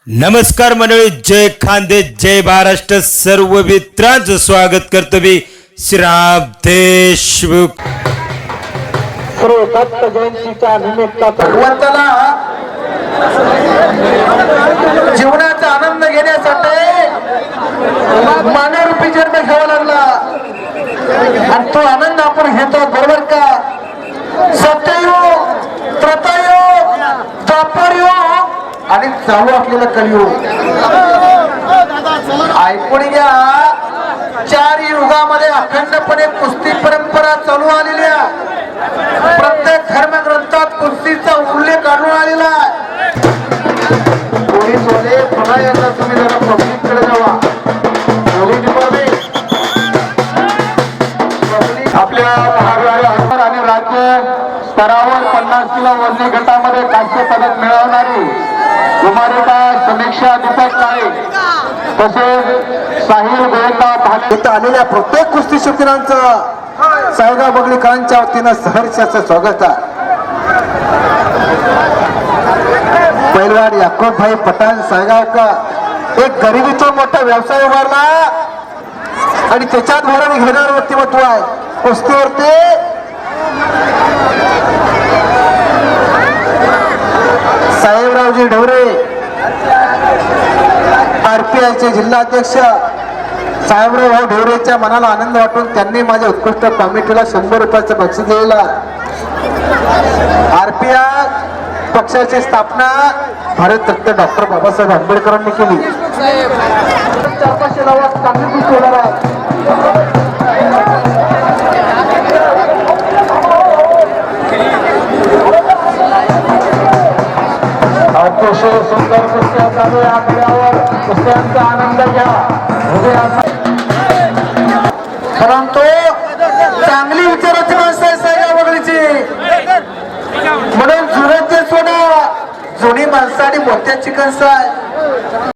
नमस्कार मंडळी, जय खानदे, जय महाराष्ट्र. सर्व मित्रांचं स्वागत करतो मी श्रीराम देशमुख. दत्त जयंतीच्या निमित्तानं भगवंताला जीवनाचा आनंद घेण्यासाठी मानवरूपी जन्म घ्यावा लागला आणि तो आनंद आपण घेतो, बरोबर का? सत्ययुग, त्रेतायुग, द्वापरयुग आणि चालू असलेलं कलियुग. ऐकून घ्या, चार युगामध्ये अखंडपणे कुस्ती परंपरा चालू आलेली आहे. प्रत्येक धर्मग्रंथात कुस्तीचा उल्लेख आढळून आलेला आहे. पोलीस वाले पुन्हा एकदा तुम्ही जरा पब्लिक कडे जावा. पोलीस डिपार्टमेंट आपल्या महाविद्यालय आणि राज्य स्तरावर 50 किलो वजनी गटामध्ये कांस्य पदक मिळवणारी कुमारिका समीक्षा दीपक काळे तसेच साहिल गोविंदा भाले इथं आलेल्या प्रत्येक कुस्ती शौकीनांचं सायगाव बगलीकरांच्या वतीनं सहर्षाचं स्वागत आहे. पैलवान याकूब भाई पठाण सायगावकर एक गरिबीतून मोठा व्यवसाय उभारला आणि त्याच्यात भरून घेणार व्यक्तिमत्व आहे कुस्तीवरती. साहेबरावजी ढवरे आरपीआयचे जिल्हाध्यक्ष साहेबराव ढवरेच्या मनाला आनंद वाटून त्यांनी माझ्या उत्कृष्ट कमिटीला 100 रुपयाचं बक्षीस दिलेलं. आरपीआय पक्षाची स्थापना भारतरत्न डॉक्टर बाबासाहेब आंबेडकरांनी केली. 400 गावात चांगली कुस्ती होणार आहे. अतिशय सुंदर कुस्त्या चालू आहे. आकड्यावर कुस्त्यांचा आनंद घ्या. परंतु चांगली विचाराची माणसं आहे सायगाव बगलीची, म्हणून जुन्याचे सोडा जुनी माणसं आणि मोठ्या चिकनचं आहे.